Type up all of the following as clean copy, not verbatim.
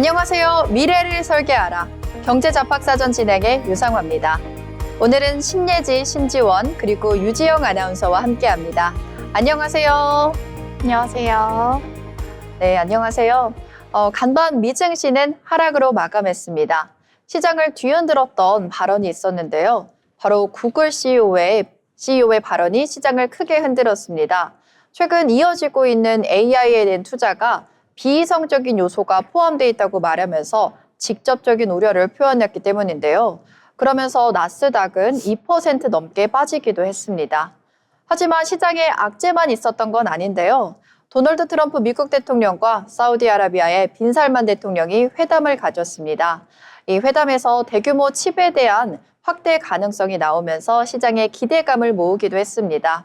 안녕하세요. 미래를 설계하라. 경제잡학사전 진행의 유상화입니다. 오늘은 신예지, 신지원, 그리고 유지영 아나운서와 함께합니다. 안녕하세요. 안녕하세요. 네, 안녕하세요. 간밤 미증시는 하락으로 마감했습니다. 시장을 뒤흔들었던 발언이 있었는데요. 바로 구글 CEO의 발언이 시장을 크게 흔들었습니다. 최근 이어지고 있는 AI에 대한 투자가 비이성적인 요소가 포함되어 있다고 말하면서 직접적인 우려를 표현했기 때문인데요. 그러면서 나스닥은 2% 넘게 빠지기도 했습니다. 하지만 시장에 악재만 있었던 건 아닌데요. 도널드 트럼프 미국 대통령과 사우디아라비아의 빈살만 대통령이 회담을 가졌습니다. 이 회담에서 대규모 칩에 대한 확대 가능성이 나오면서 시장에 기대감을 모으기도 했습니다.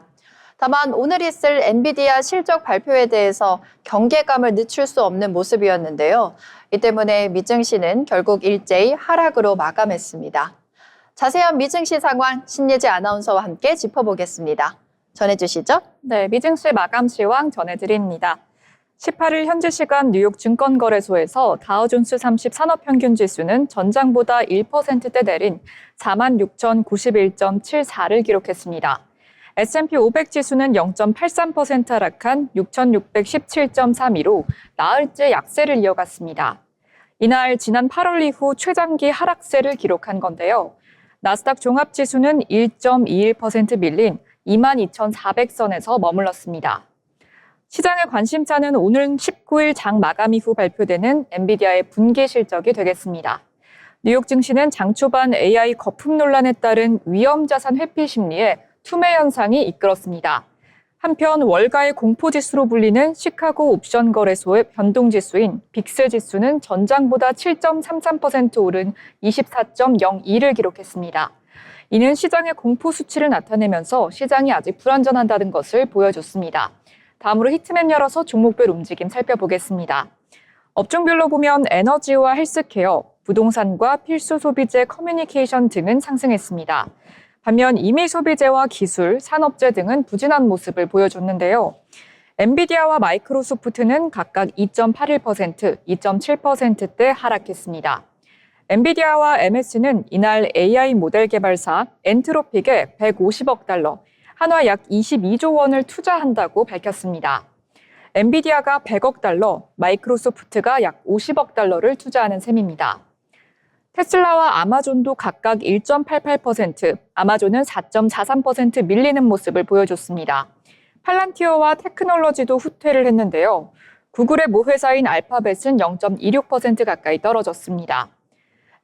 다만 오늘 있을 엔비디아 실적 발표에 대해서 경계감을 늦출 수 없는 모습이었는데요. 이 때문에 미증시는 결국 일제히 하락으로 마감했습니다. 자세한 미증시 상황 신예지 아나운서와 함께 짚어보겠습니다. 전해주시죠. 네, 미증시 마감 시황 전해드립니다. 18일 현지 시간 뉴욕 증권거래소에서 다우존스 30 산업평균지수는 전장보다 1%대 내린 46,091.74를 기록했습니다. S&P 500 지수는 0.83% 하락한 6,617.32로 나흘째 약세를 이어갔습니다. 이날 지난 8월 이후 최장기 하락세를 기록한 건데요. 나스닥 종합지수는 1.21% 밀린 22,400선에서 머물렀습니다. 시장의 관심사는 오늘 19일 장 마감 이후 발표되는 엔비디아의 분기 실적이 되겠습니다. 뉴욕 증시는 장 초반 AI 거품 논란에 따른 위험자산 회피 심리에 투매 현상이 이끌었습니다. 한편 월가의 공포지수로 불리는 시카고 옵션 거래소의 변동지수인 빅스 지수는 전장보다 7.33% 오른 24.02를 기록했습니다. 이는 시장의 공포 수치를 나타내면서 시장이 아직 불안전하다는 것을 보여줬습니다. 다음으로 히트맵 열어서 종목별 움직임 살펴보겠습니다. 업종별로 보면 에너지와 헬스케어, 부동산과 필수 소비재, 커뮤니케이션 등은 상승했습니다. 반면 임의 소비재와 기술, 산업재 등은 부진한 모습을 보여줬는데요. 엔비디아와 마이크로소프트는 각각 2.81%, 2.7%대 하락했습니다. 엔비디아와 MS는 이날 AI 모델 개발사 엔트로픽에 150억 달러, 한화 약 22조 원을 투자한다고 밝혔습니다. 엔비디아가 100억 달러, 마이크로소프트가 약 50억 달러를 투자하는 셈입니다. 테슬라와 아마존도 각각 1.88%, 아마존은 4.43% 밀리는 모습을 보여줬습니다. 팔란티어와 테크놀로지도 후퇴를 했는데요. 구글의 모회사인 알파벳은 0.26% 가까이 떨어졌습니다.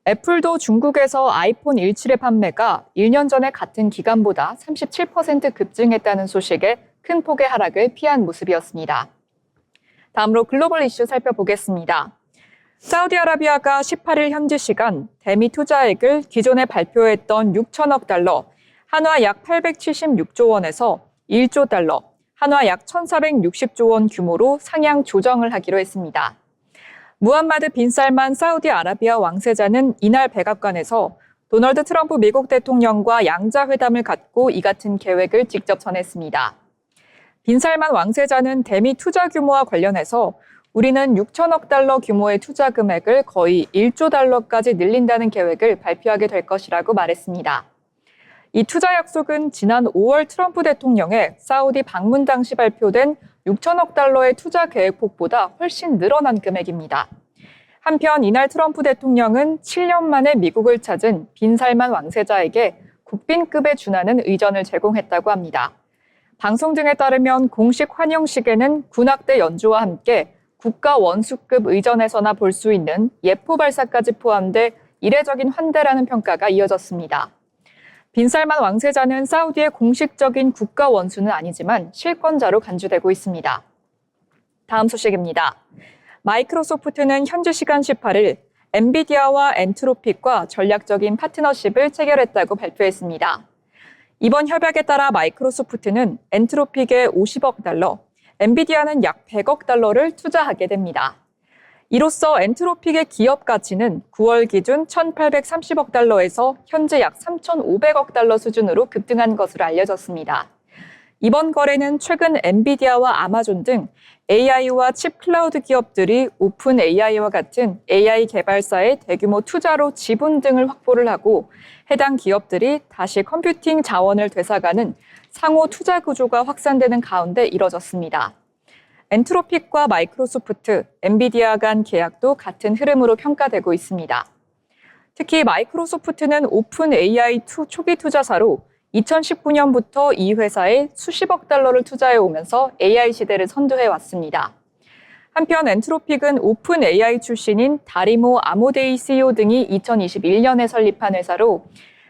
애플도 중국에서 아이폰 17의 판매가 1년 전의 같은 기간보다 37% 급증했다는 소식에 큰 폭의 하락을 피한 모습이었습니다. 다음으로 글로벌 이슈 살펴보겠습니다. 사우디아라비아가 18일 현지 시간 대미 투자액을 기존에 발표했던 6천억 달러, 한화 약 876조 원에서 1조 달러, 한화 약 1,460조 원 규모로 상향 조정을 하기로 했습니다. 무함마드 빈살만 사우디아라비아 왕세자는 이날 백악관에서 도널드 트럼프 미국 대통령과 양자회담을 갖고 이 같은 계획을 직접 전했습니다. 빈살만 왕세자는 대미 투자 규모와 관련해서 우리는 6천억 달러 규모의 투자 금액을 거의 1조 달러까지 늘린다는 계획을 발표하게 될 것이라고 말했습니다. 이 투자 약속은 지난 5월 트럼프 대통령의 사우디 방문 당시 발표된 6천억 달러의 투자 계획폭보다 훨씬 늘어난 금액입니다. 한편 이날 트럼프 대통령은 7년 만에 미국을 찾은 빈살만 왕세자에게 국빈급에 준하는 의전을 제공했다고 합니다. 방송 등에 따르면 공식 환영식에는 군악대 연주와 함께 국가 원수급 의전에서나 볼 수 있는 예포 발사까지 포함돼 이례적인 환대라는 평가가 이어졌습니다. 빈살만 왕세자는 사우디의 공식적인 국가 원수는 아니지만 실권자로 간주되고 있습니다. 다음 소식입니다. 마이크로소프트는 현지 시간 18일 엔비디아와 엔트로픽과 전략적인 파트너십을 체결했다고 발표했습니다. 이번 협약에 따라 마이크로소프트는 엔트로픽에 50억 달러, 엔비디아는 약 100억 달러를 투자하게 됩니다. 이로써 엔트로픽의 기업 가치는 9월 기준 1,830억 달러에서 현재 약 3,500억 달러 수준으로 급등한 것으로 알려졌습니다. 이번 거래는 최근 엔비디아와 아마존 등 AI와 칩 클라우드 기업들이 오픈 AI와 같은 AI 개발사의 대규모 투자로 지분 등을 확보를 하고 해당 기업들이 다시 컴퓨팅 자원을 되살아가는 상호 투자 구조가 확산되는 가운데 이뤄졌습니다. 엔트로픽과 마이크로소프트, 엔비디아 간 계약도 같은 흐름으로 평가되고 있습니다. 특히 마이크로소프트는 오픈 AI2 초기 투자사로 2019년부터 이 회사에 수십억 달러를 투자해 오면서 AI 시대를 선도해 왔습니다. 한편 엔트로픽은 오픈 AI 출신인 다리모 아모데이 CEO 등이 2021년에 설립한 회사로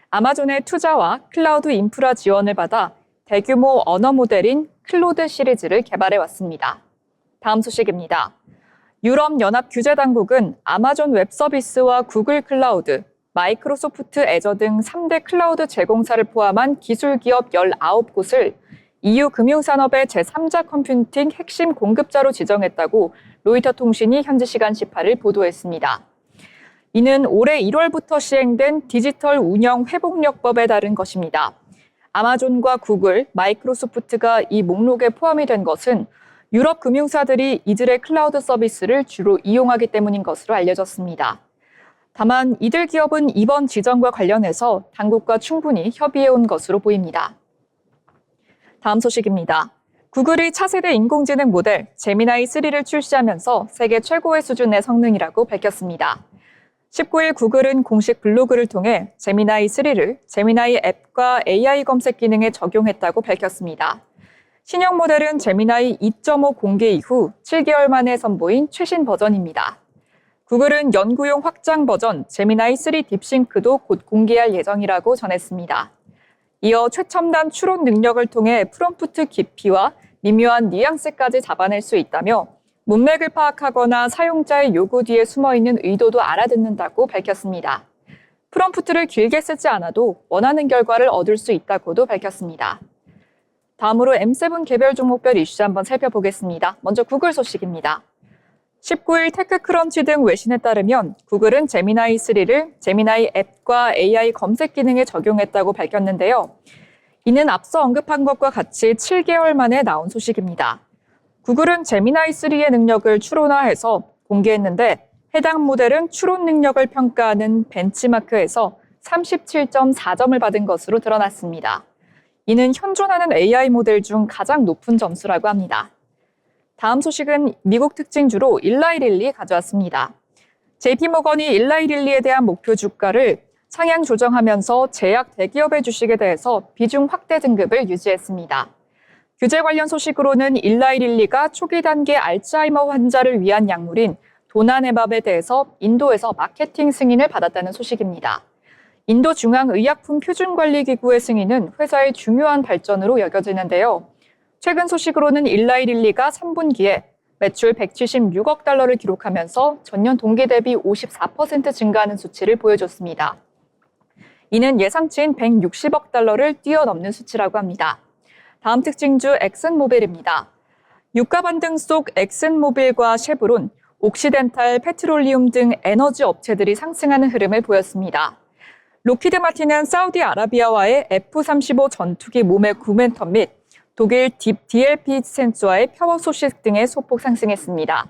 아마존의 투자와 클라우드 인프라 지원을 받아 대규모 언어 모델인 클로드 시리즈를 개발해 왔습니다. 다음 소식입니다. 유럽연합 규제당국은 아마존 웹서비스와 구글 클라우드, 마이크로소프트 애저 등 3대 클라우드 제공사를 포함한 기술기업 19곳을 EU 금융산업의 제3자 컴퓨팅 핵심 공급자로 지정했다고 로이터 통신이 현지 시간 18일 보도했습니다. 이는 올해 1월부터 시행된 디지털 운영 회복력법에 따른 것입니다. 아마존과 구글, 마이크로소프트가 이 목록에 포함이 된 것은 유럽 금융사들이 이들의 클라우드 서비스를 주로 이용하기 때문인 것으로 알려졌습니다. 다만 이들 기업은 이번 지정과 관련해서 당국과 충분히 협의해온 것으로 보입니다. 다음 소식입니다. 구글이 차세대 인공지능 모델 제미나이 3를 출시하면서 세계 최고의 수준의 성능이라고 밝혔습니다. 19일 구글은 공식 블로그를 통해 제미나이 3를 제미나이 앱과 AI 검색 기능에 적용했다고 밝혔습니다. 신형 모델은 제미나이 2.5 공개 이후 7개월 만에 선보인 최신 버전입니다. 구글은 연구용 확장 버전 제미나이 3 딥싱크도 곧 공개할 예정이라고 전했습니다. 이어 최첨단 추론 능력을 통해 프롬프트 깊이와 미묘한 뉘앙스까지 잡아낼 수 있다며 문맥을 파악하거나 사용자의 요구 뒤에 숨어있는 의도도 알아듣는다고 밝혔습니다. 프롬프트를 길게 쓰지 않아도 원하는 결과를 얻을 수 있다고도 밝혔습니다. 다음으로 M7 개별 종목별 이슈 한번 살펴보겠습니다. 먼저 구글 소식입니다. 19일 테크크런치 등 외신에 따르면 구글은 제미나이 3를 제미나이 앱과 AI 검색 기능에 적용했다고 밝혔는데요. 이는 앞서 언급한 것과 같이 7개월 만에 나온 소식입니다. 구글은 제미나이 3의 능력을 추론화해서 공개했는데 해당 모델은 추론 능력을 평가하는 벤치마크에서 37.4점을 받은 것으로 드러났습니다. 이는 현존하는 AI 모델 중 가장 높은 점수라고 합니다. 다음 소식은 미국 특징주로 일라이릴리 가져왔습니다. JP모건이 일라이릴리에 대한 목표 주가를 상향 조정하면서 제약 대기업의 주식에 대해서 비중 확대 등급을 유지했습니다. 규제 관련 소식으로는 일라이릴리가 초기 단계 알츠하이머 환자를 위한 약물인 도나네밥에 대해서 인도에서 마케팅 승인을 받았다는 소식입니다. 인도 중앙의약품표준관리기구의 승인은 회사의 중요한 발전으로 여겨지는데요. 최근 소식으로는 일라이릴리가 3분기에 매출 176억 달러를 기록하면서 전년 동기 대비 54% 증가하는 수치를 보여줬습니다. 이는 예상치인 160억 달러를 뛰어넘는 수치라고 합니다. 다음 특징주 엑슨모빌입니다. 유가 반등 속 엑슨모빌과 쉐브론, 옥시덴탈, 페트롤리움 등 에너지 업체들이 상승하는 흐름을 보였습니다. 록히드 마틴은 사우디아라비아와의 F-35 전투기 모매 구매 텀 및 독일 DLP 센서와의 평화 소식 등에 소폭 상승했습니다.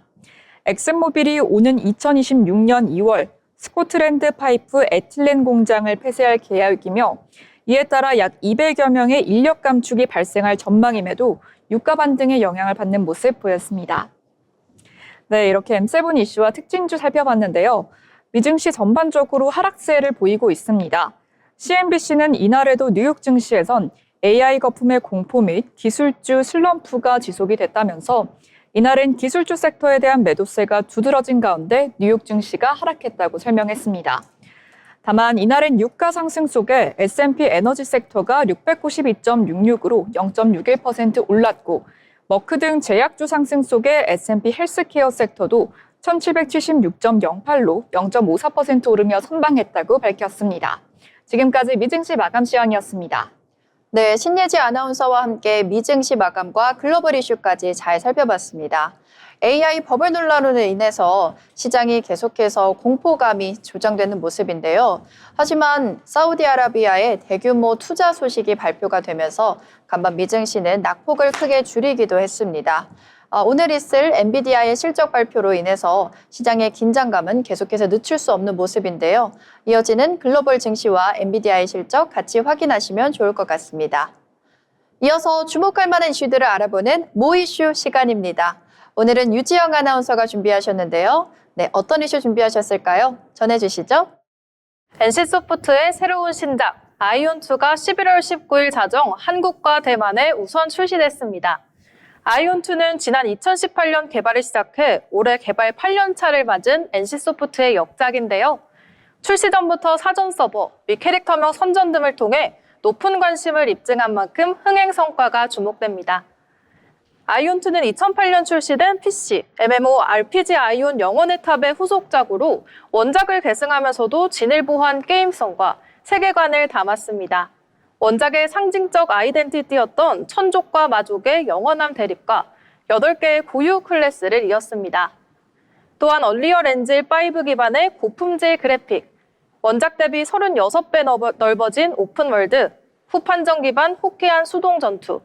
엑슨모빌이 오는 2026년 2월 스코틀랜드 파이프 에틸렌 공장을 폐쇄할 계획이며 이에 따라 약 200여 명의 인력 감축이 발생할 전망임에도 유가 반등에 영향을 받는 모습 보였습니다. 네, 이렇게 M7 이슈와 특징주 살펴봤는데요. 미증시 전반적으로 하락세를 보이고 있습니다. CNBC는 이날에도 뉴욕 증시에선 AI 거품의 공포 및 기술주 슬럼프가 지속이 됐다면서 이날은 기술주 섹터에 대한 매도세가 두드러진 가운데 뉴욕 증시가 하락했다고 설명했습니다. 다만 이날은 유가 상승 속에 S&P 에너지 섹터가 692.66으로 0.61% 올랐고 머크 등 제약주 상승 속에 S&P 헬스케어 섹터도 1776.08로 0.54% 오르며 선방했다고 밝혔습니다. 지금까지 미증시 마감 시황이었습니다. 네, 신예지 아나운서와 함께 미증시 마감과 글로벌 이슈까지 잘 살펴봤습니다. AI 버블 논란으로 인해서 시장이 계속해서 공포감이 조장되는 모습인데요. 하지만 사우디아라비아의 대규모 투자 소식이 발표가 되면서 간밤 미증시는 낙폭을 크게 줄이기도 했습니다. 오늘 있을 엔비디아의 실적 발표로 인해서 시장의 긴장감은 계속해서 늦출 수 없는 모습인데요. 이어지는 글로벌 증시와 엔비디아의 실적 같이 확인하시면 좋을 것 같습니다. 이어서 주목할 만한 이슈들을 알아보는 모 이슈 시간입니다. 오늘은 유지영 아나운서가 준비하셨는데요. 네, 어떤 이슈 준비하셨을까요? 전해주시죠. NC소프트의 새로운 신작 아이온2가 11월 19일 자정 한국과 대만에 우선 출시됐습니다. 아이온2는 지난 2018년 개발을 시작해 올해 개발 8년 차를 맞은 NC소프트의 역작인데요. 출시 전부터 사전 서버 및 캐릭터명 선전 등을 통해 높은 관심을 입증한 만큼 흥행 성과가 주목됩니다. 아이온2는 2008년 출시된 PC, MMO, RPG 아이온 영혼의 탑의 후속작으로 원작을 계승하면서도 진일보한 게임성과 세계관을 담았습니다. 원작의 상징적 아이덴티티였던 천족과 마족의 영원한 대립과 8개의 고유 클래스를 이었습니다. 또한 얼리얼 엔진 5 기반의 고품질 그래픽, 원작 대비 36배 넓어진 오픈월드, 후판정 기반 호쾌한 수동 전투,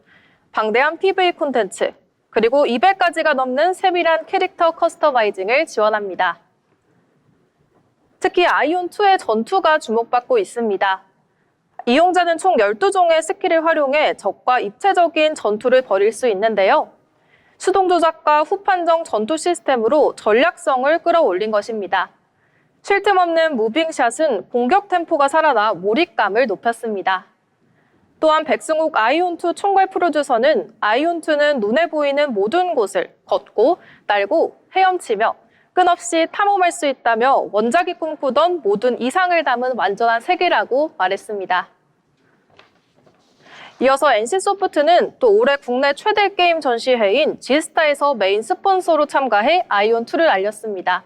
방대한 PV 콘텐츠, 그리고 200가지가 넘는 세밀한 캐릭터 커스터마이징을 지원합니다. 특히 아이온2의 전투가 주목받고 있습니다. 이용자는 총 12종의 스킬을 활용해 적과 입체적인 전투를 벌일 수 있는데요. 수동 조작과 후판정 전투 시스템으로 전략성을 끌어올린 것입니다. 쉴 틈 없는 무빙샷은 공격 템포가 살아나 몰입감을 높였습니다. 또한 백승욱 아이온2 총괄 프로듀서는 아이온2는 눈에 보이는 모든 곳을 걷고 날고 헤엄치며 끝없이 탐험할 수 있다며 원작이 꿈꾸던 모든 이상을 담은 완전한 세계라고 말했습니다. 이어서 NC소프트는 또 올해 국내 최대 게임 전시회인 G스타에서 메인 스폰서로 참가해 아이온2를 알렸습니다.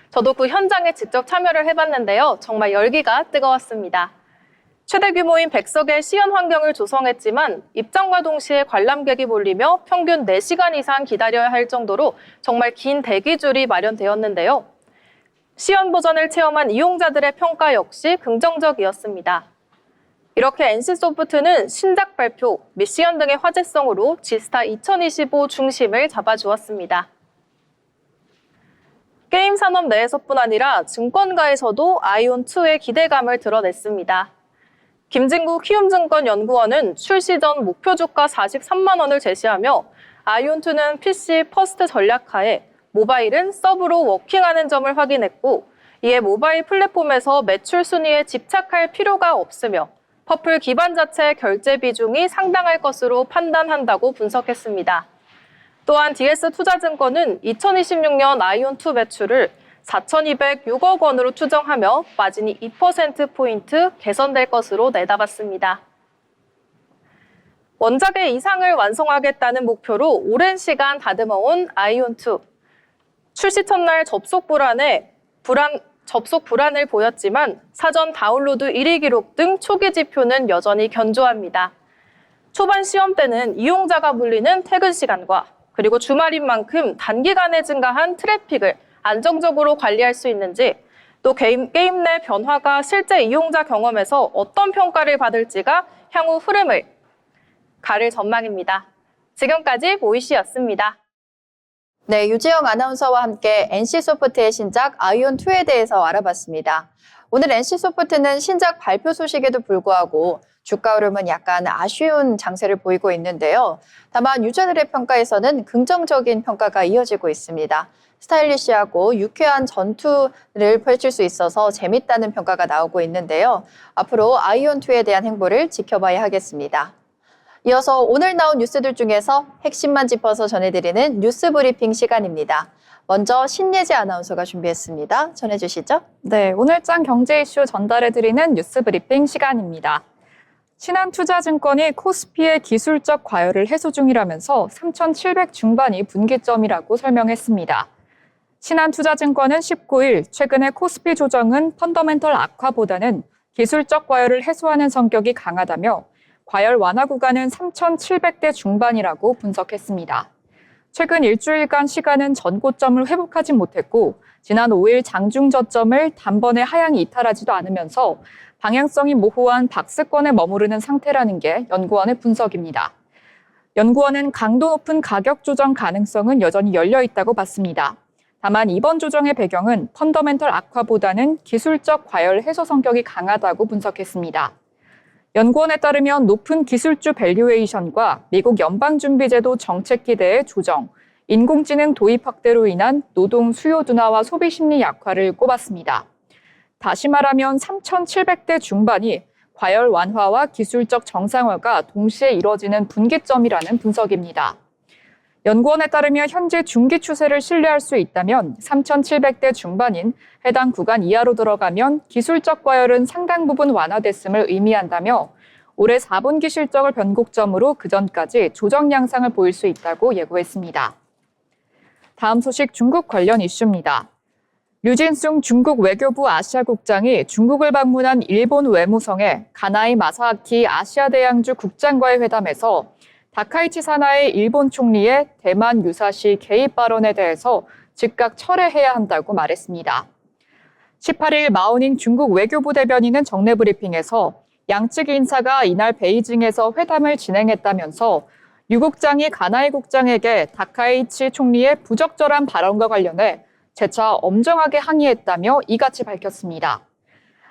저도 그 현장에 직접 참여를 해봤는데요. 정말 열기가 뜨거웠습니다. 최대 규모인 100석의 시연 환경을 조성했지만 입장과 동시에 관람객이 몰리며 평균 4시간 이상 기다려야 할 정도로 정말 긴 대기줄이 마련되었는데요. 시연 버전을 체험한 이용자들의 평가 역시 긍정적이었습니다. 이렇게 NC소프트는 신작 발표, 및 시연 등의 화제성으로 G스타 2025 중심을 잡아주었습니다. 게임 산업 내에서뿐 아니라 증권가에서도 아이온2의 기대감을 드러냈습니다. 김진구 키움증권 연구원은 출시 전 목표 주가 43만 원을 제시하며 아이온2는 PC 퍼스트 전략하에 모바일은 서브로 워킹하는 점을 확인했고 이에 모바일 플랫폼에서 매출 순위에 집착할 필요가 없으며 퍼플 기반 자체의 결제 비중이 상당할 것으로 판단한다고 분석했습니다. 또한 DS투자증권은 2026년 아이온2 매출을 4,206억 원으로 추정하며 마진이 2%포인트 개선될 것으로 내다봤습니다. 원작의 이상을 완성하겠다는 목표로 오랜 시간 다듬어온 아이온2. 출시 첫날 접속 불안을 보였지만 사전 다운로드 1위 기록 등 초기 지표는 여전히 견조합니다. 초반 시험 때는 이용자가 몰리는 퇴근 시간과 그리고 주말인 만큼 단기간에 증가한 트래픽을 안정적으로 관리할 수 있는지, 또 게임 내 변화가 실제 이용자 경험에서 어떤 평가를 받을지가 향후 흐름을 가를 전망입니다. 지금까지 모이씨였습니다. 네, 유지영 아나운서와 함께 NC소프트의 신작 아이온2에 대해서 알아봤습니다. 오늘 NC소프트는 신작 발표 소식에도 불구하고 주가 흐름은 약간 아쉬운 장세를 보이고 있는데요. 다만 유저들의 평가에서는 긍정적인 평가가 이어지고 있습니다. 스타일리시하고 유쾌한 전투를 펼칠 수 있어서 재밌다는 평가가 나오고 있는데요. 앞으로 아이온2에 대한 행보를 지켜봐야 하겠습니다. 이어서 오늘 나온 뉴스들 중에서 핵심만 짚어서 전해드리는 뉴스 브리핑 시간입니다. 먼저 신예지 아나운서가 준비했습니다. 전해주시죠. 네, 오늘장 경제 이슈 전달해드리는 뉴스 브리핑 시간입니다. 신한투자증권이 코스피의 기술적 과열을 해소 중이라면서 3,700 중반이 분기점이라고 설명했습니다. 신한투자증권은 19일 최근의 코스피 조정은 펀더멘털 악화보다는 기술적 과열을 해소하는 성격이 강하다며 과열 완화 구간은 3,700대 중반이라고 분석했습니다. 최근 일주일간 시간은 전고점을 회복하지 못했고 지난 5일 장중 저점을 단번에 하향 이탈하지도 않으면서 방향성이 모호한 박스권에 머무르는 상태라는 게 연구원의 분석입니다. 연구원은 강도 높은 가격 조정 가능성은 여전히 열려 있다고 봤습니다. 다만 이번 조정의 배경은 펀더멘털 악화보다는 기술적 과열 해소 성격이 강하다고 분석했습니다. 연구원에 따르면 높은 기술주 밸류에이션과 미국 연방준비제도 정책 기대의 조정, 인공지능 도입 확대로 인한 노동 수요 둔화와 소비 심리 약화를 꼽았습니다. 다시 말하면 3,700대 중반이 과열 완화와 기술적 정상화가 동시에 이뤄지는 분기점이라는 분석입니다. 연구원에 따르면 현재 중기 추세를 신뢰할 수 있다면 3,700대 중반인 해당 구간 이하로 들어가면 기술적 과열은 상당 부분 완화됐음을 의미한다며 올해 4분기 실적을 변곡점으로 그전까지 조정 양상을 보일 수 있다고 예고했습니다. 다음 소식 중국 관련 이슈입니다. 류진숭 중국 외교부 아시아국장이 중국을 방문한 일본 외무성의 가나이 마사아키 아시아대양주 국장과의 회담에서 다카이치 사나이 일본 총리의 대만 유사시 개입 발언에 대해서 즉각 철회해야 한다고 말했습니다. 18일 마오닝 중국 외교부 대변인은 정례 브리핑에서 양측 인사가 이날 베이징에서 회담을 진행했다면서 유 국장이 가나이 국장에게 다카이치 총리의 부적절한 발언과 관련해 재차 엄정하게 항의했다며 이같이 밝혔습니다.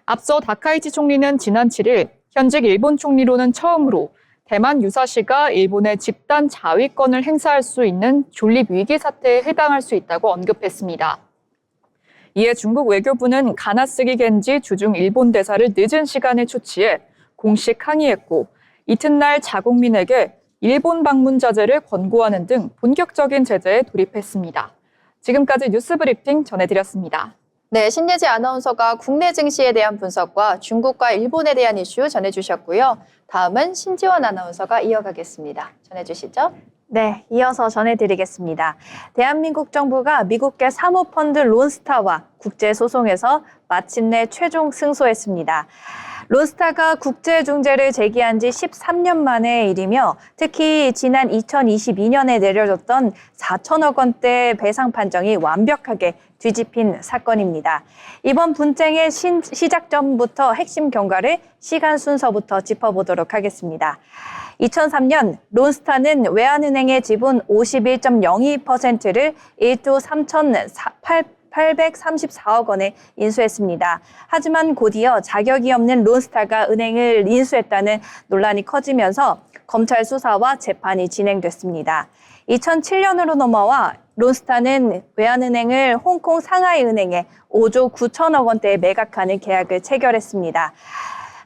앞서 다카이치 총리는 지난 7일 현직 일본 총리로는 처음으로 대만 유사시가 일본의 집단 자위권을 행사할 수 있는 존립 위기 사태에 해당할 수 있다고 언급했습니다. 이에 중국 외교부는 가나스기 겐지 주중 일본 대사를 늦은 시간에 초치해 공식 항의했고 이튿날 자국민에게 일본 방문 자제를 권고하는 등 본격적인 제재에 돌입했습니다. 지금까지 뉴스 브리핑 전해드렸습니다. 네, 신예지 아나운서가 국내 증시에 대한 분석과 중국과 일본에 대한 이슈 전해주셨고요. 다음은 신지원 아나운서가 이어가겠습니다. 전해주시죠. 네, 이어서 전해드리겠습니다. 대한민국 정부가 미국계 사모펀드 론스타와 국제소송에서 마침내 최종 승소했습니다. 론스타가 국제중재를 제기한 지 13년 만의 일이며 특히 지난 2022년에 내려졌던 4천억 원대 배상 판정이 완벽하게 뒤집힌 사건입니다. 이번 분쟁의 시작점부터 핵심 경과를 시간 순서부터 짚어보도록 하겠습니다. 2003년 론스타는 외환은행의 지분 51.02%를 1조 3,834억 원에 인수했습니다. 하지만 곧이어 자격이 없는 론스타가 은행을 인수했다는 논란이 커지면서 검찰 수사와 재판이 진행됐습니다. 2007년으로 넘어와 론스타는 외환은행을 홍콩 상하이은행에 5조 9천억 원대에 매각하는 계약을 체결했습니다.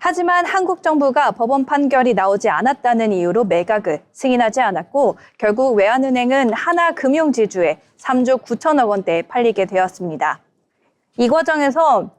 하지만 한국 정부가 법원 판결이 나오지 않았다는 이유로 매각을 승인하지 않았고 결국 외환은행은 하나금융지주에 3조 9천억 원대에 팔리게 되었습니다. 이 과정에서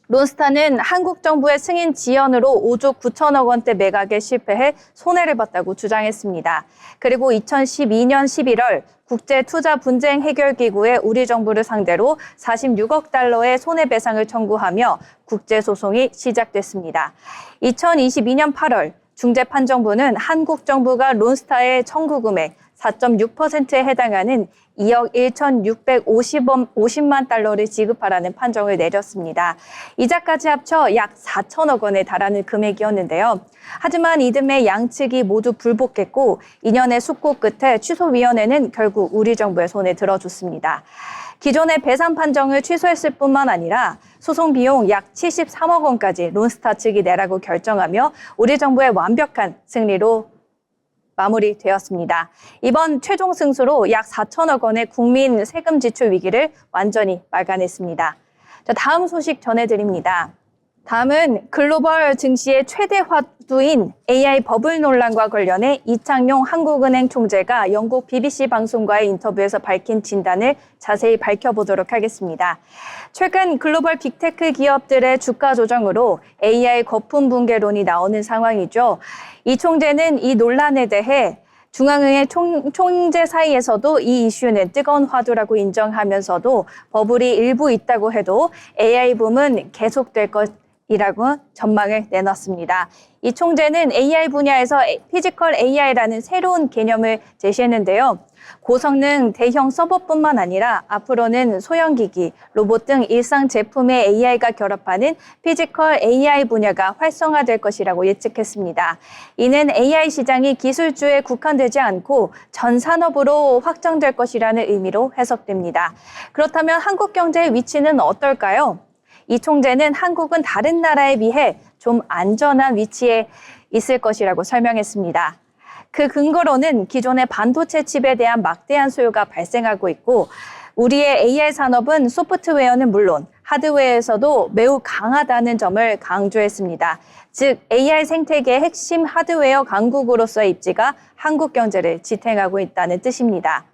론스타는 한국 정부의 승인 지연으로 5조 9천억 원대 매각에 실패해 손해를 봤다고 주장했습니다. 그리고 2012년 11월 국제투자분쟁해결기구에 우리 정부를 상대로 46억 달러의 손해배상을 청구하며 국제소송이 시작됐습니다. 2022년 8월 중재판정부는 한국 정부가 론스타의 청구 금액 4.6%에 해당하는 2억 1,650만 달러를 지급하라는 판정을 내렸습니다. 이자까지 합쳐 약 4천억 원에 달하는 금액이었는데요. 하지만 이듬해 양측이 모두 불복했고 2년의 숙고 끝에 취소위원회는 결국 우리 정부의 손에 들어줬습니다. 기존의 배상 판정을 취소했을 뿐만 아니라 소송 비용 약 73억 원까지 론스타 측이 내라고 결정하며 우리 정부의 완벽한 승리로 마무리되었습니다. 이번 최종 승수로 약 4천억 원의 국민 세금 지출 위기를 완전히 막아냈습니다. 자, 다음 소식 전해드립니다. 다음은 글로벌 증시의 최대 화두인 AI 버블 논란과 관련해 이창용 한국은행 총재가 영국 BBC 방송과의 인터뷰에서 밝힌 진단을 자세히 밝혀보도록 하겠습니다. 최근 글로벌 빅테크 기업들의 주가 조정으로 AI 거품 붕괴론이 나오는 상황이죠. 이 총재는 이 논란에 대해 중앙은행 총재 사이에서도 이 이슈는 뜨거운 화두라고 인정하면서도 버블이 일부 있다고 해도 AI 붐은 계속될 이라고 전망을 내놨습니다. 이 총재는 AI 분야에서 피지컬 AI라는 새로운 개념을 제시했는데요. 고성능 대형 서버뿐만 아니라 앞으로는 소형기기, 로봇 등 일상 제품의 AI가 결합하는 피지컬 AI 분야가 활성화될 것이라고 예측했습니다. 이는 AI 시장이 기술주에 국한되지 않고 전 산업으로 확장될 것이라는 의미로 해석됩니다. 그렇다면 한국 경제의 위치는 어떨까요? 이 총재는 한국은 다른 나라에 비해 좀 안전한 위치에 있을 것이라고 설명했습니다. 그 근거로는 기존의 반도체 칩에 대한 막대한 수요가 발생하고 있고 우리의 AI 산업은 소프트웨어는 물론 하드웨어에서도 매우 강하다는 점을 강조했습니다. 즉 AI 생태계의 핵심 하드웨어 강국으로서의 입지가 한국 경제를 지탱하고 있다는 뜻입니다.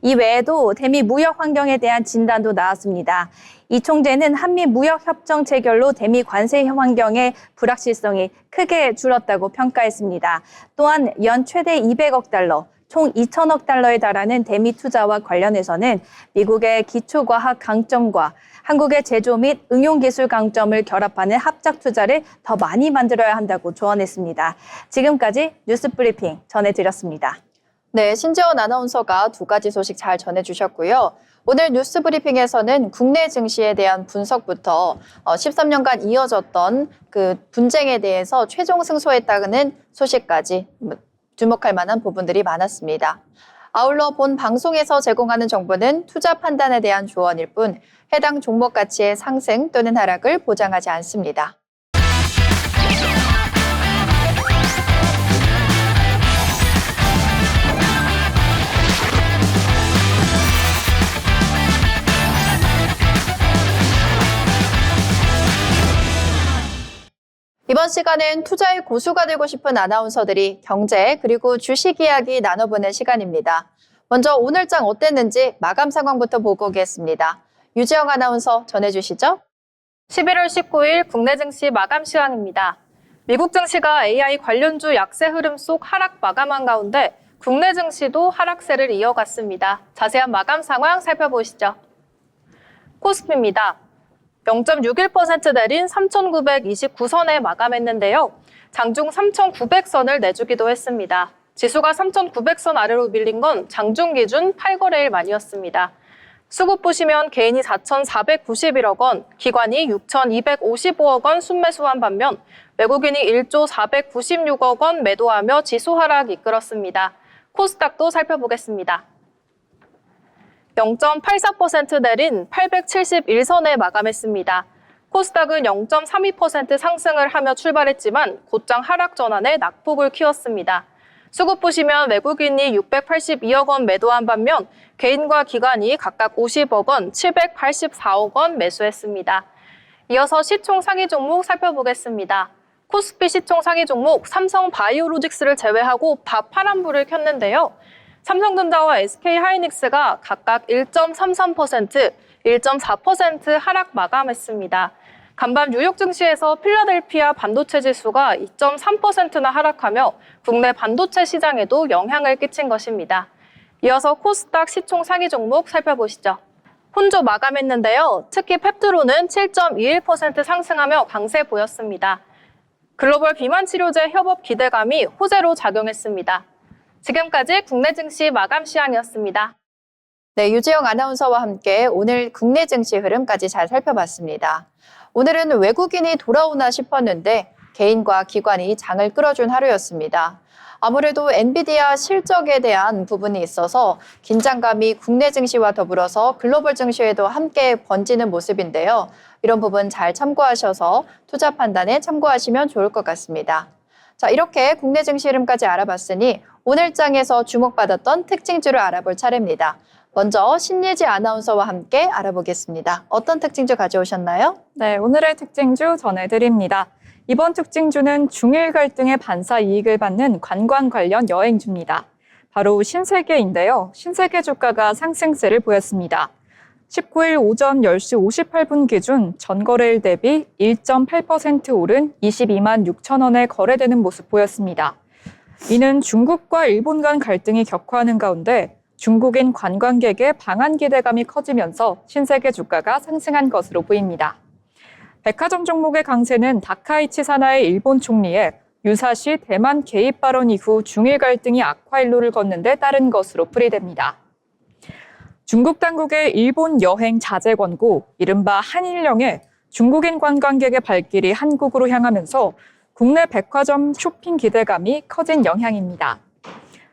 이 외에도 대미 무역 환경에 대한 진단도 나왔습니다. 이 총재는 한미 무역 협정 체결로 대미 관세 환경의 불확실성이 크게 줄었다고 평가했습니다. 또한 연 최대 200억 달러, 총 2천억 달러에 달하는 대미 투자와 관련해서는 미국의 기초과학 강점과 한국의 제조 및 응용기술 강점을 결합하는 합작 투자를 더 많이 만들어야 한다고 조언했습니다. 지금까지 뉴스 브리핑 전해드렸습니다. 네, 신지원 아나운서가 두 가지 소식 잘 전해주셨고요. 오늘 뉴스 브리핑에서는 국내 증시에 대한 분석부터 13년간 이어졌던 그 분쟁에 대해서 최종 승소했다는 소식까지 주목할 만한 부분들이 많았습니다. 아울러 본 방송에서 제공하는 정보는 투자 판단에 대한 조언일 뿐 해당 종목 가치의 상승 또는 하락을 보장하지 않습니다. 이번 시간은 투자의 고수가 되고 싶은 아나운서들이 경제 그리고 주식 이야기 나눠보는 시간입니다. 먼저 오늘장 어땠는지 마감 상황부터 보고 오겠습니다. 유지영 아나운서 전해주시죠. 11월 19일 국내 증시 마감 시황입니다. 미국 증시가 AI 관련주 약세 흐름 속 하락 마감한 가운데 국내 증시도 하락세를 이어갔습니다. 자세한 마감 상황 살펴보시죠. 코스피입니다. 0.61% 내린 3,929선에 마감했는데요. 장중 3,900선을 내주기도 했습니다. 지수가 3,900선 아래로 밀린 건 장중 기준 8거래일 만이었습니다. 수급 보시면 개인이 4,491억 원, 기관이 6,255억 원 순매수한 반면 외국인이 1조 496억 원 매도하며 지수 하락 이끌었습니다. 코스닥도 살펴보겠습니다. 0.84% 내린 871선에 마감했습니다. 코스닥은 0.32% 상승을 하며 출발했지만 곧장 하락 전환에 낙폭을 키웠습니다. 수급 보시면 외국인이 682억 원 매도한 반면 개인과 기관이 각각 50억 원, 784억 원 매수했습니다. 이어서 시총 상위 종목 살펴보겠습니다. 코스피 시총 상위 종목 삼성바이오로직스를 제외하고 다 파란불을 켰는데요. 삼성전자와 SK하이닉스가 각각 1.33%, 1.4% 하락 마감했습니다. 간밤 뉴욕 증시에서 필라델피아 반도체 지수가 2.3%나 하락하며 국내 반도체 시장에도 영향을 끼친 것입니다. 이어서 코스닥 시총 상위 종목 살펴보시죠. 혼조 마감했는데요. 특히 펩트로는 7.21% 상승하며 강세 보였습니다. 글로벌 비만 치료제 협업 기대감이 호재로 작용했습니다. 지금까지 국내 증시 마감 시황이었습니다. 네, 유지영 아나운서와 함께 오늘 국내 증시 흐름까지 잘 살펴봤습니다. 오늘은 외국인이 돌아오나 싶었는데 개인과 기관이 장을 끌어준 하루였습니다. 아무래도 엔비디아 실적에 대한 부분이 있어서 긴장감이 국내 증시와 더불어서 글로벌 증시에도 함께 번지는 모습인데요. 이런 부분 잘 참고하셔서 투자 판단에 참고하시면 좋을 것 같습니다. 자, 이렇게 국내 증시 흐름까지 알아봤으니 오늘 장에서 주목받았던 특징주를 알아볼 차례입니다. 먼저 신예지 아나운서와 함께 알아보겠습니다. 어떤 특징주 가져오셨나요? 네, 오늘의 특징주 전해드립니다. 이번 특징주는 중일 갈등의 반사 이익을 받는 관광 관련 여행주입니다. 바로 신세계인데요. 신세계 주가가 상승세를 보였습니다. 19일 오전 10시 58분 기준 전거래일 대비 1.8% 오른 22만 6천 원에 거래되는 모습 보였습니다. 이는 중국과 일본 간 갈등이 격화하는 가운데 중국인 관광객의 방한 기대감이 커지면서 신세계 주가가 상승한 것으로 보입니다. 백화점 종목의 강세는 다카이치 사나의 일본 총리의 유사시 대만 개입 발언 이후 중일 갈등이 악화일로를 걷는 데 따른 것으로 풀이됩니다. 중국 당국의 일본 여행 자제 권고, 이른바 한일령에 중국인 관광객의 발길이 한국으로 향하면서 국내 백화점 쇼핑 기대감이 커진 영향입니다.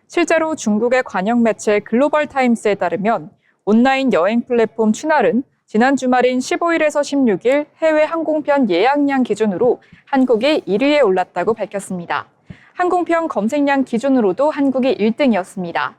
실제로 중국의 관영 매체 글로벌 타임스에 따르면 온라인 여행 플랫폼 추날은 지난 주말인 15일에서 16일 해외 항공편 예약량 기준으로 한국이 1위에 올랐다고 밝혔습니다. 항공편 검색량 기준으로도 한국이 1등이었습니다.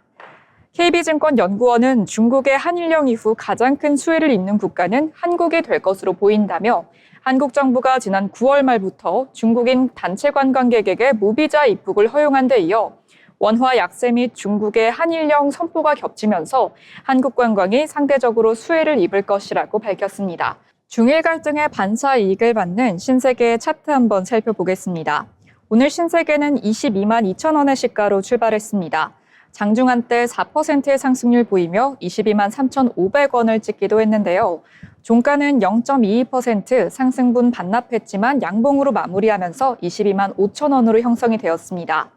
KB증권 연구원은 중국의 한일령 이후 가장 큰 수혜를 입는 국가는 한국이 될 것으로 보인다며 한국 정부가 지난 9월 말부터 중국인 단체 관광객에게 무비자 입국을 허용한 데 이어 원화 약세 및 중국의 한일령 선포가 겹치면서 한국 관광이 상대적으로 수혜를 입을 것이라고 밝혔습니다. 중일 갈등의 반사 이익을 받는 신세계의 차트 한번 살펴보겠습니다. 오늘 신세계는 22만 2천 원의 시가로 출발했습니다. 장중한 때 4%의 상승률 보이며 22만 3,500원을 찍기도 했는데요. 종가는 0.22% 상승분 반납했지만 양봉으로 마무리하면서 22만 5천 원으로 형성이 되었습니다.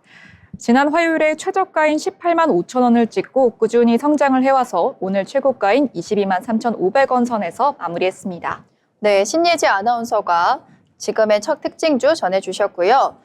지난 화요일에 최저가인 18만 5천 원을 찍고 꾸준히 성장을 해와서 오늘 최고가인 22만 3,500원 선에서 마무리했습니다. 네, 신예지 아나운서가 지금의 첫 특징주 전해주셨고요.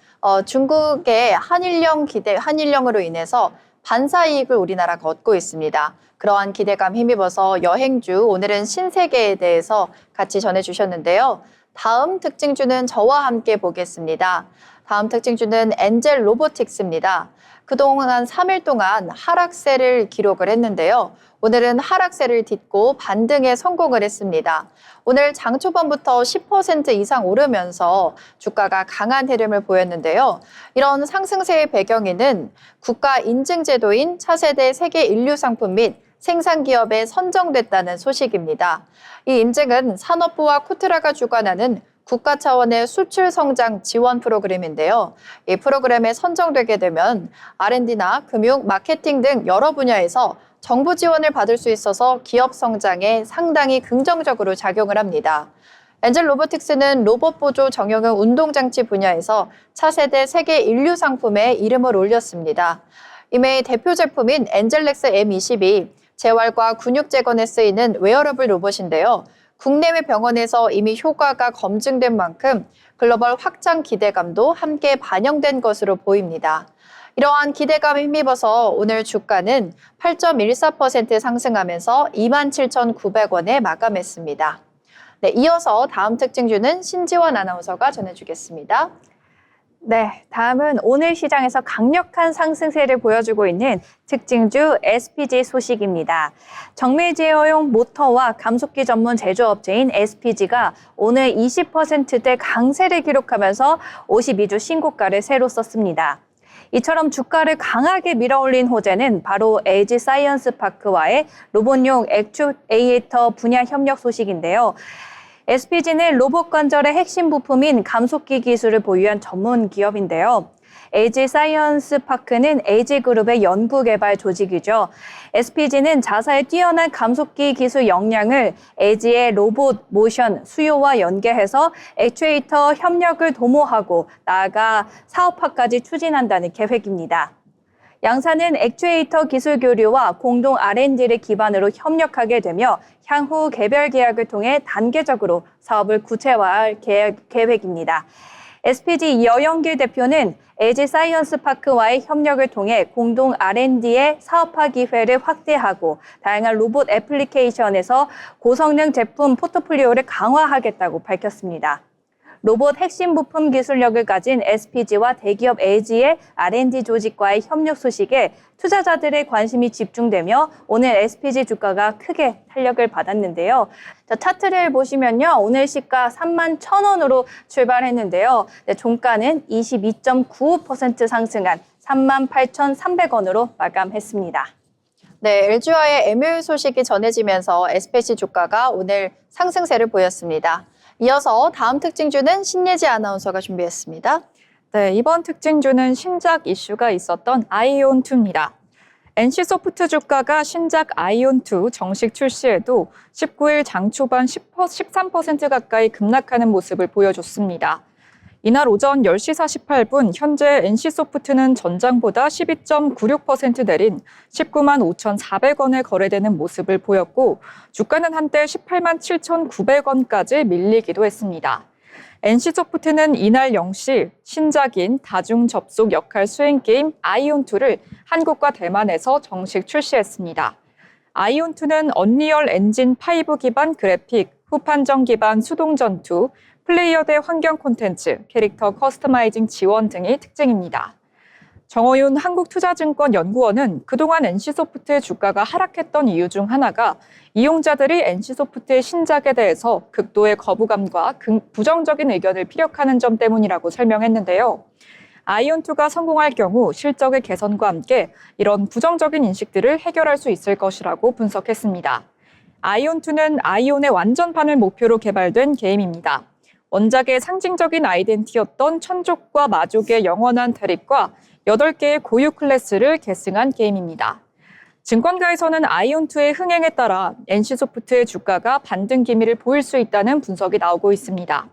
중국의 한일령으로 인해서 반사 이익을 우리나라가 얻고 있습니다. 그러한 기대감 힘입어서 여행주, 오늘은 신세계에 대해서 같이 전해주셨는데요. 다음 특징주는 저와 함께 보겠습니다. 다음 특징주는 엔젤 로보틱스입니다. 그동안 3일 동안 하락세를 기록을 했는데요. 오늘은 하락세를 딛고 반등에 성공을 했습니다. 오늘 장 초반부터 10% 이상 오르면서 주가가 강한 흐름을 보였는데요. 이런 상승세의 배경에는 국가 인증 제도인 차세대 세계 인류 상품 및 생산기업에 선정됐다는 소식입니다. 이 인증은 산업부와 코트라가 주관하는 국가 차원의 수출 성장 지원 프로그램인데요. 이 프로그램에 선정되게 되면 R&D나 금융, 마케팅 등 여러 분야에서 정부 지원을 받을 수 있어서 기업 성장에 상당히 긍정적으로 작용을 합니다. 엔젤 로보틱스는 로봇 보조 정형용 운동장치 분야에서 차세대 세계 인류 상품에 이름을 올렸습니다. 이메의 대표 제품인 엔젤렉스 M22, 재활과 근육 재건에 쓰이는 웨어러블 로봇인데요. 국내외 병원에서 이미 효과가 검증된 만큼 글로벌 확장 기대감도 함께 반영된 것으로 보입니다. 이러한 기대감에 힘입어서 오늘 주가는 8.14% 상승하면서 27,900원에 마감했습니다. 네, 이어서 다음 특징주는 신지원 아나운서가 전해주겠습니다. 네, 다음은 오늘 시장에서 강력한 상승세를 보여주고 있는 특징주 SPG 소식입니다. 정밀 제어용 모터와 감속기 전문 제조업체인 SPG가 오늘 20%대 강세를 기록하면서 52주 신고가를 새로 썼습니다. 이처럼 주가를 강하게 밀어올린 호재는 바로 LG 사이언스 파크와의 로봇용 액추에이터 분야 협력 소식인데요. SPG는 로봇 관절의 핵심 부품인 감속기 기술을 보유한 전문 기업인데요. LG 사이언스 파크는 LG그룹의 연구개발 조직이죠. SPG는 자사의 뛰어난 감속기 기술 역량을 LG의 로봇 모션 수요와 연계해서 액추에이터 협력을 도모하고 나아가 사업화까지 추진한다는 계획입니다. 양사는 액추에이터 기술 교류와 공동 R&D를 기반으로 협력하게 되며 향후 개별 계약을 통해 단계적으로 사업을 구체화할 계획입니다. SPG 여영길 대표는 LG 사이언스 파크와의 협력을 통해 공동 R&D의 사업화 기회를 확대하고 다양한 로봇 애플리케이션에서 고성능 제품 포트폴리오를 강화하겠다고 밝혔습니다. 로봇 핵심 부품 기술력을 가진 SPG와 대기업 LG의 R&D 조직과의 협력 소식에 투자자들의 관심이 집중되며 오늘 SPG 주가가 크게 탄력을 받았는데요. 자, 차트를 보시면요. 오늘 시가 31,000원으로 출발했는데요. 종가는 22.95% 상승한 38,300원으로 마감했습니다. 네, LG와의 MOU 소식이 전해지면서 SPG 주가가 오늘 상승세를 보였습니다. 이어서 다음 특징주는 신예지 아나운서가 준비했습니다. 네, 이번 특징주는 신작 이슈가 있었던 아이온2입니다. NC소프트 주가가 신작 아이온2 정식 출시에도 19일 장 초반 13% 가까이 급락하는 모습을 보여줬습니다. 이날 오전 10시 48분 현재 NC소프트는 전장보다 12.96% 내린 195만 5,400원에 거래되는 모습을 보였고 주가는 한때 187만 7,900원까지 밀리기도 했습니다. NC소프트는 이날 0시 신작인 다중 접속 역할 수행 게임 아이온2를 한국과 대만에서 정식 출시했습니다. 아이온2는 언리얼 엔진 5 기반 그래픽, 후판정 기반 수동 전투, 플레이어 대 환경 콘텐츠, 캐릭터 커스터마이징 지원 등이 특징입니다. 정호윤 한국투자증권 연구원은 그동안 NC소프트의 주가가 하락했던 이유 중 하나가 이용자들이 NC소프트의 신작에 대해서 극도의 거부감과 부정적인 의견을 피력하는 점 때문이라고 설명했는데요. 아이온2가 성공할 경우 실적의 개선과 함께 이런 부정적인 인식들을 해결할 수 있을 것이라고 분석했습니다. 아이온2는 아이온의 완전판을 목표로 개발된 게임입니다. 원작의 상징적인 아이덴티였던 천족과 마족의 영원한 대립과 8개의 고유 클래스를 계승한 게임입니다. 증권가에서는 아이온2의 흥행에 따라 NC소프트의 주가가 반등 기미를 보일 수 있다는 분석이 나오고 있습니다.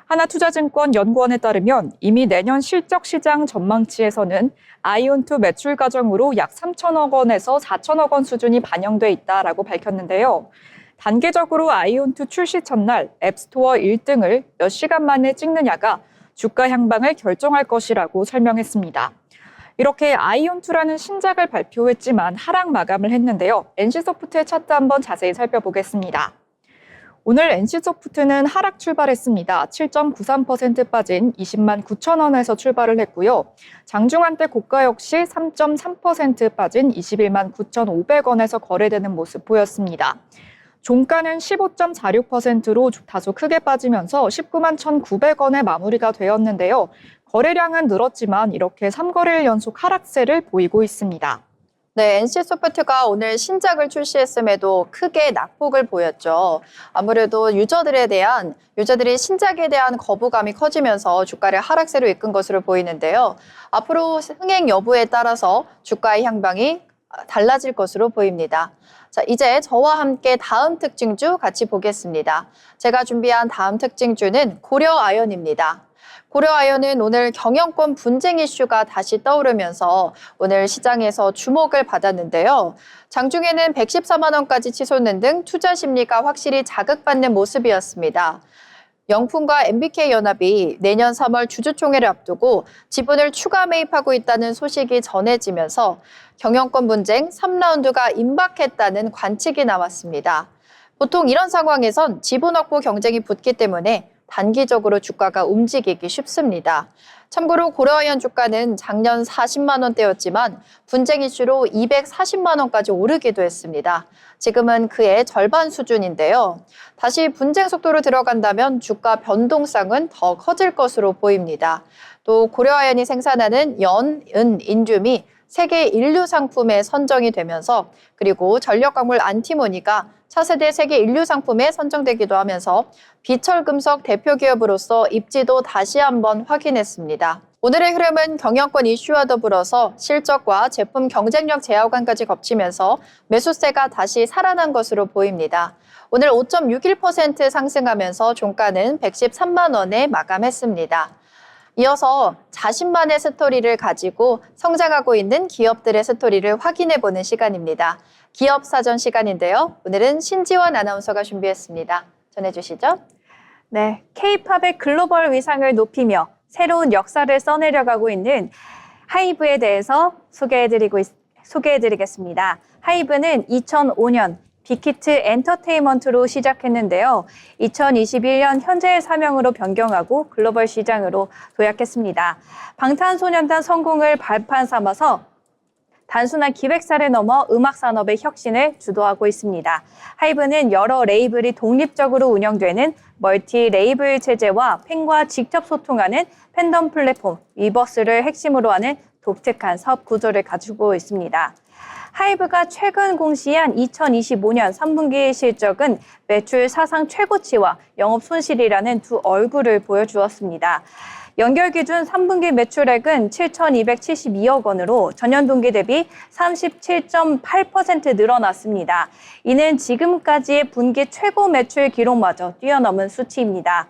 하나투자증권 연구원에 따르면 이미 내년 실적 시장 전망치에서는 아이온2 매출 과정으로 약 3천억 원에서 4천억 원 수준이 반영돼 있다라고 밝혔는데요. 단계적으로 아이온2 출시 첫날 앱스토어 1등을 몇 시간 만에 찍느냐가 주가 향방을 결정할 것이라고 설명했습니다. 이렇게 아이온2라는 신작을 발표했지만 하락 마감을 했는데요. NC소프트의 차트 한번 자세히 살펴보겠습니다. 오늘 NC소프트는 하락 출발했습니다. 7.93% 빠진 20만 9천 원에서 출발을 했고요. 장중한때 고가 역시 3.3% 빠진 21만 9,500원에서 거래되는 모습 보였습니다. 종가는 15.46%로 다소 크게 빠지면서 19만 1,900원에 마무리가 되었는데요. 거래량은 늘었지만 이렇게 3거래일 연속 하락세를 보이고 있습니다. 네, NC소프트가 오늘 신작을 출시했음에도 크게 낙폭을 보였죠. 아무래도 유저들이 신작에 대한 거부감이 커지면서 주가를 하락세로 이끈 것으로 보이는데요. 앞으로 흥행 여부에 따라서 주가의 향방이 달라질 것으로 보입니다. 자, 이제 저와 함께 다음 특징주 같이 보겠습니다. 제가 준비한 다음 특징주는 고려아연입니다. 고려아연은 오늘 경영권 분쟁 이슈가 다시 떠오르면서 오늘 시장에서 주목을 받았는데요. 장중에는 114만 원까지 치솟는 등 투자 심리가 확실히 자극받는 모습이었습니다. 영풍과 MBK연합이 내년 3월 주주총회를 앞두고 지분을 추가 매입하고 있다는 소식이 전해지면서 경영권 분쟁 3라운드가 임박했다는 관측이 나왔습니다. 보통 이런 상황에선 지분 확보 경쟁이 붙기 때문에 단기적으로 주가가 움직이기 쉽습니다. 참고로 고려아연 주가는 작년 40만 원대였지만 분쟁 이슈로 240만 원까지 오르기도 했습니다. 지금은 그의 절반 수준인데요. 다시 분쟁 속도로 들어간다면 주가 변동성은 더 커질 것으로 보입니다. 또 고려아연이 생산하는 연, 은, 인듐이 세계 인류 상품에 선정이 되면서 그리고 전력광물 안티모니가 차세대 세계 인류 상품에 선정되기도 하면서 비철금속 대표 기업으로서 입지도 다시 한번 확인했습니다. 오늘의 흐름은 경영권 이슈와 더불어서 실적과 제품 경쟁력 제어관까지 겹치면서 매수세가 다시 살아난 것으로 보입니다. 오늘 5.61% 상승하면서 종가는 113만 원에 마감했습니다. 이어서 자신만의 스토리를 가지고 성장하고 있는 기업들의 스토리를 확인해보는 시간입니다. 기업 사전 시간인데요. 오늘은 신지원 아나운서가 준비했습니다. 전해주시죠. 네, K-팝의 글로벌 위상을 높이며 새로운 역사를 써내려가고 있는 하이브에 대해서 소개해드리겠습니다. 하이브는 2005년 빅히트 엔터테인먼트로 시작했는데요. 2021년 현재의 사명으로 변경하고 글로벌 시장으로 도약했습니다. 방탄소년단 성공을 발판 삼아서 단순한 기획사를 넘어 음악 산업의 혁신을 주도하고 있습니다. 하이브는 여러 레이블이 독립적으로 운영되는 멀티 레이블 체제와 팬과 직접 소통하는 팬덤 플랫폼 위버스를 핵심으로 하는 독특한 사업 구조를 가지고 있습니다. 하이브가 최근 공시한 2025년 3분기 실적은 매출 사상 최고치와 영업 손실이라는 두 얼굴을 보여주었습니다. 연결 기준 3분기 매출액은 7,272억 원으로 전년 동기 대비 37.8% 늘어났습니다. 이는 지금까지의 분기 최고 매출 기록마저 뛰어넘은 수치입니다.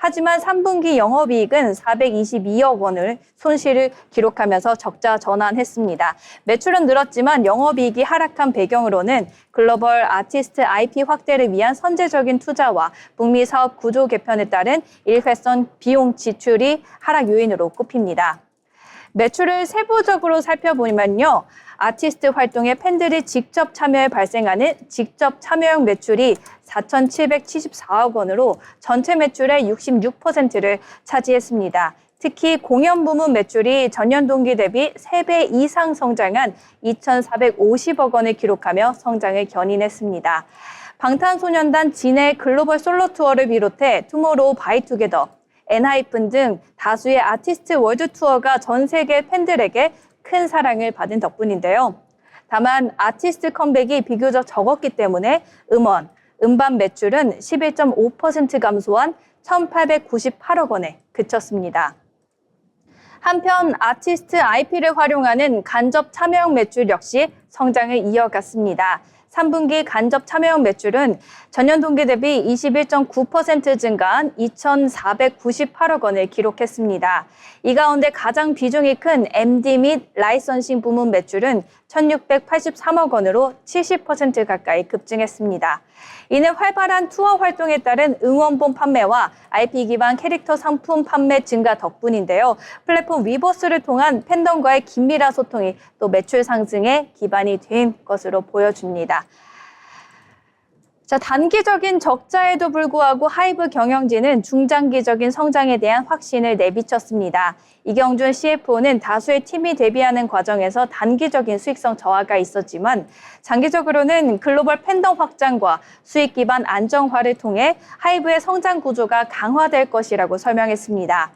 하지만 3분기 영업이익은 422억 원을 손실을 기록하면서 적자 전환했습니다. 매출은 늘었지만 영업이익이 하락한 배경으로는 글로벌 아티스트 IP 확대를 위한 선제적인 투자와 북미 사업 구조 개편에 따른 일회성 비용 지출이 하락 요인으로 꼽힙니다. 매출을 세부적으로 살펴보면요. 아티스트 활동에 팬들이 직접 참여해 발생하는 직접 참여형 매출이 4,774억 원으로 전체 매출의 66%를 차지했습니다. 특히 공연 부문 매출이 전년 동기 대비 3배 이상 성장한 2,450억 원을 기록하며 성장을 견인했습니다. 방탄소년단 진의 글로벌 솔로 투어를 비롯해 투모로우 바이투게더, 엔하이픈 등 다수의 아티스트 월드 투어가 전 세계 팬들에게 큰 사랑을 받은 덕분인데요. 다만 아티스트 컴백이 비교적 적었기 때문에 음반 매출은 11.5% 감소한 1,898억 원에 그쳤습니다. 한편 아티스트 IP를 활용하는 간접 참여형 매출 역시 성장을 이어갔습니다. 3분기 간접 참여형 매출은 전년 동기 대비 21.9% 증가한 2,498억 원을 기록했습니다. 이 가운데 가장 비중이 큰 MD 및 라이선싱 부문 매출은 1,683억 원으로 70% 가까이 급증했습니다. 이는 활발한 투어 활동에 따른 응원봉 판매와 IP 기반 캐릭터 상품 판매 증가 덕분인데요. 플랫폼 위버스를 통한 팬덤과의 긴밀한 소통이 또 매출 상승에 기반이 된 것으로 보여줍니다. 자, 단기적인 적자에도 불구하고 하이브 경영진은 중장기적인 성장에 대한 확신을 내비쳤습니다. 이경준 CFO는 다수의 팀이 데뷔하는 과정에서 단기적인 수익성 저하가 있었지만 장기적으로는 글로벌 팬덤 확장과 수익 기반 안정화를 통해 하이브의 성장 구조가 강화될 것이라고 설명했습니다.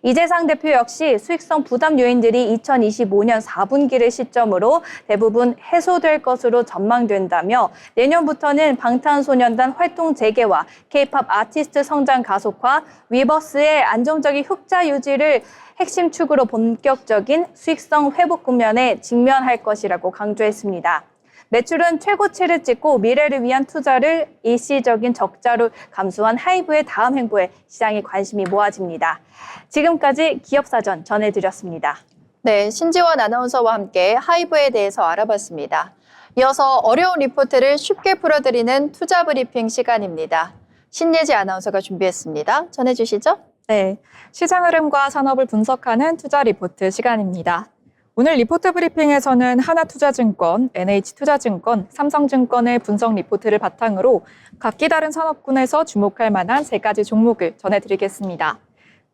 이재상 대표 역시 수익성 부담 요인들이 2025년 4분기를 시점으로 대부분 해소될 것으로 전망된다며 내년부터는 방탄소년단 활동 재개와 K-팝 아티스트 성장 가속화, 위버스의 안정적인 흑자 유지를 핵심 축으로 본격적인 수익성 회복 국면에 직면할 것이라고 강조했습니다. 매출은 최고치를 찍고 미래를 위한 투자를 일시적인 적자로 감수한 하이브의 다음 행보에 시장의 관심이 모아집니다. 지금까지 기업사전 전해드렸습니다. 네, 신지원 아나운서와 함께 하이브에 대해서 알아봤습니다. 이어서 어려운 리포트를 쉽게 풀어드리는 투자 브리핑 시간입니다. 신예지 아나운서가 준비했습니다. 전해주시죠. 네, 시장 흐름과 산업을 분석하는 투자 리포트 시간입니다. 오늘 리포트 브리핑에서는 하나투자증권, NH투자증권, 삼성증권의 분석 리포트를 바탕으로 각기 다른 산업군에서 주목할 만한 3가지 종목을 전해드리겠습니다.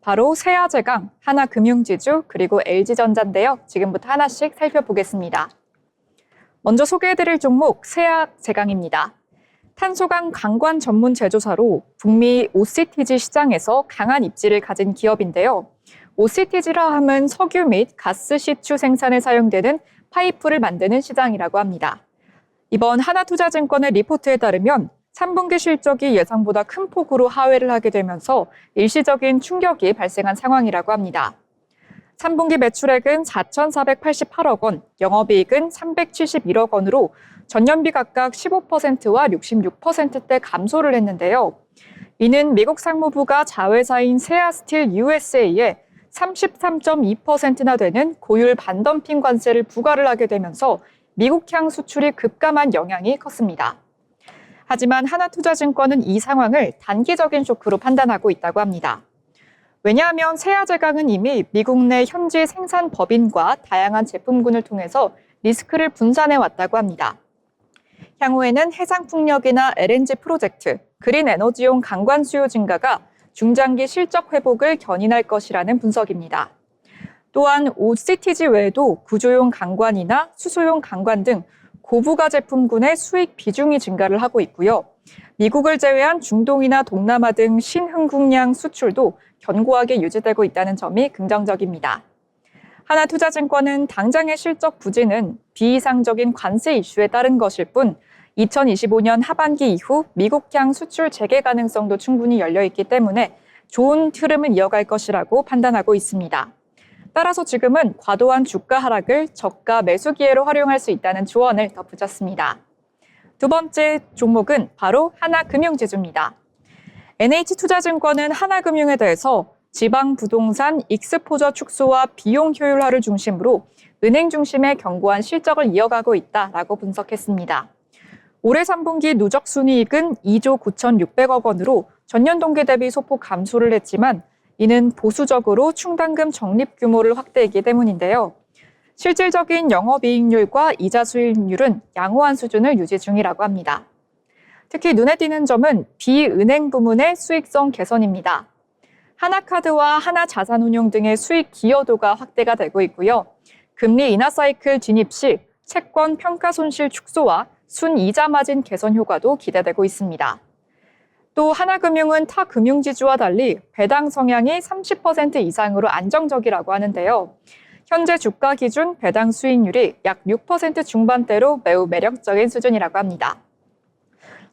바로 세아제강, 하나금융지주, 그리고 LG전자인데요. 지금부터 하나씩 살펴보겠습니다. 먼저 소개해드릴 종목 세아제강입니다. 탄소강 강관 전문 제조사로 북미 OCTG 시장에서 강한 입지를 가진 기업인데요. OCTG라 함은 석유 및 가스 시추 생산에 사용되는 파이프를 만드는 시장이라고 합니다. 이번 하나투자증권의 리포트에 따르면 3분기 실적이 예상보다 큰 폭으로 하회를 하게 되면서 일시적인 충격이 발생한 상황이라고 합니다. 3분기 매출액은 4,488억 원, 영업이익은 371억 원으로 전년비 각각 15%와 66%대 감소를 했는데요. 이는 미국 상무부가 자회사인 세아스틸 USA에 33.2%나 되는 고율 반덤핑 관세를 부과를 하게 되면서 미국향 수출이 급감한 영향이 컸습니다. 하지만 하나투자증권은 이 상황을 단기적인 쇼크로 판단하고 있다고 합니다. 왜냐하면 세아제강은 이미 미국 내 현지 생산 법인과 다양한 제품군을 통해서 리스크를 분산해 왔다고 합니다. 향후에는 해상풍력이나 LNG 프로젝트, 그린 에너지용 강관 수요 증가가 중장기 실적 회복을 견인할 것이라는 분석입니다. 또한 OCTG 외에도 구조용 강관이나 수소용 강관 등 고부가 제품군의 수익 비중이 증가를 하고 있고요. 미국을 제외한 중동이나 동남아 등 신흥국량 수출도 견고하게 유지되고 있다는 점이 긍정적입니다. 하나투자증권은 당장의 실적 부진은 비이상적인 관세 이슈에 따른 것일 뿐 2025년 하반기 이후 미국향 수출 재개 가능성도 충분히 열려 있기 때문에 좋은 흐름을 이어갈 것이라고 판단하고 있습니다. 따라서 지금은 과도한 주가 하락을 저가 매수 기회로 활용할 수 있다는 조언을 덧붙였습니다. 두 번째 종목은 바로 하나금융지주입니다. NH투자증권은 하나금융에 대해서 지방 부동산 익스포저 축소와 비용 효율화를 중심으로 은행 중심의 견고한 실적을 이어가고 있다라고 분석했습니다. 올해 3분기 누적 순이익은 2조 9,600억 원으로 전년 동기 대비 소폭 감소를 했지만 이는 보수적으로 충당금 적립 규모를 확대했기 때문인데요. 실질적인 영업이익률과 이자 수익률은 양호한 수준을 유지 중이라고 합니다. 특히 눈에 띄는 점은 비은행 부문의 수익성 개선입니다. 하나카드와 하나자산운용 등의 수익 기여도가 확대가 되고 있고요. 금리 인하 사이클 진입 시 채권 평가 손실 축소와 순이자 마진 개선 효과도 기대되고 있습니다. 또 하나금융은 타 금융지주와 달리 배당 성향이 30% 이상으로 안정적이라고 하는데요. 현재 주가 기준 배당 수익률이 약 6% 중반대로 매우 매력적인 수준이라고 합니다.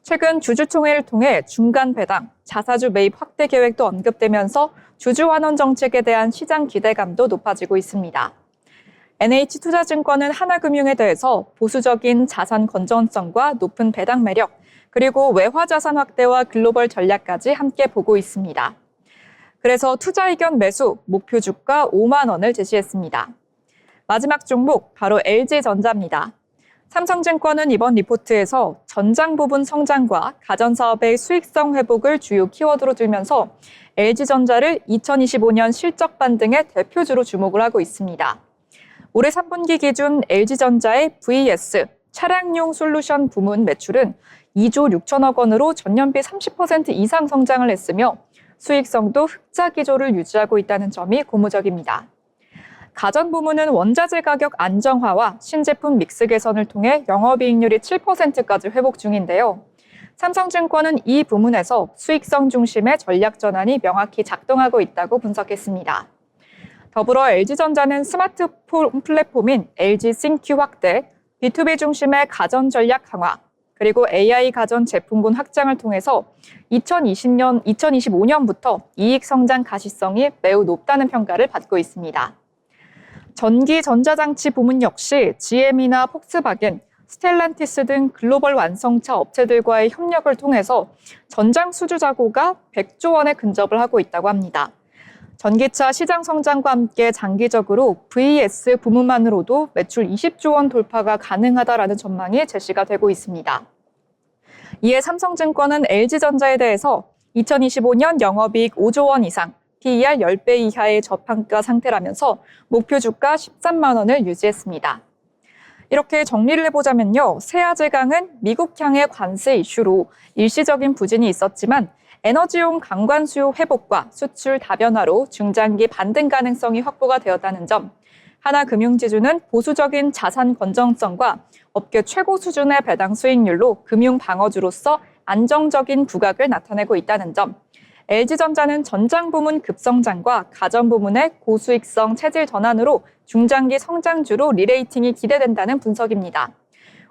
최근 주주총회를 통해 중간 배당, 자사주 매입 확대 계획도 언급되면서 주주 환원 정책에 대한 시장 기대감도 높아지고 있습니다. NH투자증권은 하나금융에 대해서 보수적인 자산 건전성과 높은 배당 매력, 그리고 외화 자산 확대와 글로벌 전략까지 함께 보고 있습니다. 그래서 투자 의견 매수 목표 주가 5만 원을 제시했습니다. 마지막 종목 바로 LG전자입니다. 삼성증권은 이번 리포트에서 전장 부분 성장과 가전사업의 수익성 회복을 주요 키워드로 들면서 LG전자를 2025년 실적 반등의 대표주로 주목을 하고 있습니다. 올해 3분기 기준 LG전자의 VS 차량용 솔루션 부문 매출은 2조 6천억 원으로 전년비 30% 이상 성장을 했으며 수익성도 흑자 기조를 유지하고 있다는 점이 고무적입니다. 가전 부문은 원자재 가격 안정화와 신제품 믹스 개선을 통해 영업이익률이 7%까지 회복 중인데요. 삼성증권은 이 부문에서 수익성 중심의 전략 전환이 명확히 작동하고 있다고 분석했습니다. 더불어 LG전자는 스마트폰 플랫폼인 LG 싱큐 확대, B2B 중심의 가전 전략 강화, 그리고 AI 가전 제품군 확장을 통해서 2025년부터 이익 성장 가시성이 매우 높다는 평가를 받고 있습니다. 전기 전자장치 부문 역시 GM이나 폭스바겐, 스텔란티스 등 글로벌 완성차 업체들과의 협력을 통해서 전장 수주 자고가 100조 원에 근접을 하고 있다고 합니다. 전기차 시장 성장과 함께 장기적으로 VS 부문만으로도 매출 20조 원 돌파가 가능하다라는 전망이 제시가 되고 있습니다. 이에 삼성증권은 LG전자에 대해서 2025년 영업이익 5조 원 이상, PER 10배 이하의 저평가 상태라면서 목표 주가 13만 원을 유지했습니다. 이렇게 정리를 해보자면요. 세아제강은 미국향의 관세 이슈로 일시적인 부진이 있었지만 에너지용 강관 수요 회복과 수출 다변화로 중장기 반등 가능성이 확보가 되었다는 점, 하나금융지주는 보수적인 자산 건전성과 업계 최고 수준의 배당 수익률로 금융 방어주로서 안정적인 부각을 나타내고 있다는 점, LG전자는 전장 부문 급성장과 가전 부문의 고수익성 체질 전환으로 중장기 성장주로 리레이팅이 기대된다는 분석입니다.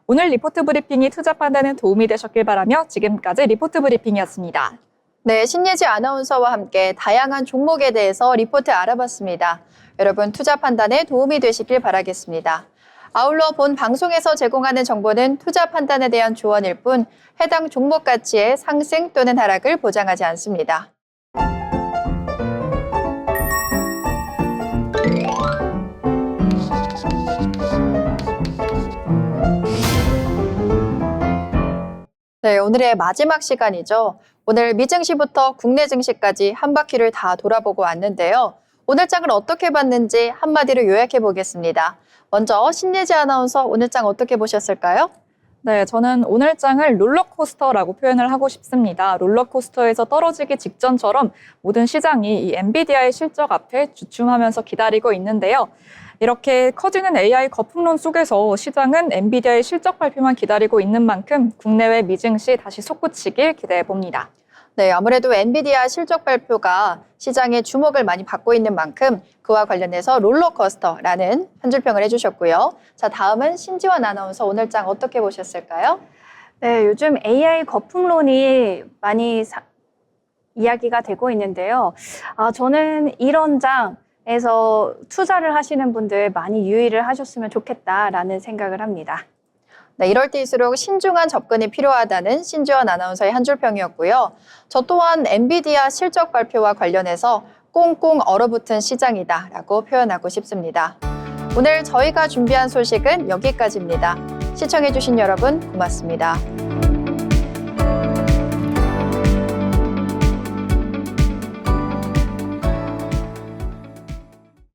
오늘 리포트 브리핑이 투자 판단에 도움이 되셨길 바라며 지금까지 리포트 브리핑이었습니다. 네, 신예지 아나운서와 함께 다양한 종목에 대해서 리포트 알아봤습니다. 여러분 투자 판단에 도움이 되시길 바라겠습니다. 아울러 본 방송에서 제공하는 정보는 투자 판단에 대한 조언일 뿐 해당 종목 가치의 상승 또는 하락을 보장하지 않습니다. 네, 오늘의 마지막 시간이죠. 오늘 미증시부터 국내 증시까지 한 바퀴를 다 돌아보고 왔는데요. 오늘 장을 어떻게 봤는지 한마디로 요약해 보겠습니다. 먼저 신예지 아나운서 오늘 장 어떻게 보셨을까요? 네, 저는 오늘 장을 롤러코스터라고 표현을 하고 싶습니다. 롤러코스터에서 떨어지기 직전처럼 모든 시장이 이 엔비디아의 실적 앞에 주춤하면서 기다리고 있는데요. 이렇게 커지는 AI 거품론 속에서 시장은 엔비디아의 실적 발표만 기다리고 있는 만큼 국내외 미증시 다시 솟구치길 기대해 봅니다. 네, 아무래도 엔비디아 실적 발표가 시장의 주목을 많이 받고 있는 만큼 그와 관련해서 롤러코스터라는 한 줄평을 해주셨고요. 자, 다음은 신지원 아나운서 오늘 장 어떻게 보셨을까요? 네, 요즘 AI 거품론이 많이 이야기가 되고 있는데요. 저는 이런 장에서 투자를 하시는 분들 많이 유의를 하셨으면 좋겠다라는 생각을 합니다. 네, 이럴 때일수록 신중한 접근이 필요하다는 신지원 아나운서의 한 줄평이었고요. 저 또한 엔비디아 실적 발표와 관련해서 꽁꽁 얼어붙은 시장이다라고 표현하고 싶습니다. 오늘 저희가 준비한 소식은 여기까지입니다. 시청해주신 여러분 고맙습니다.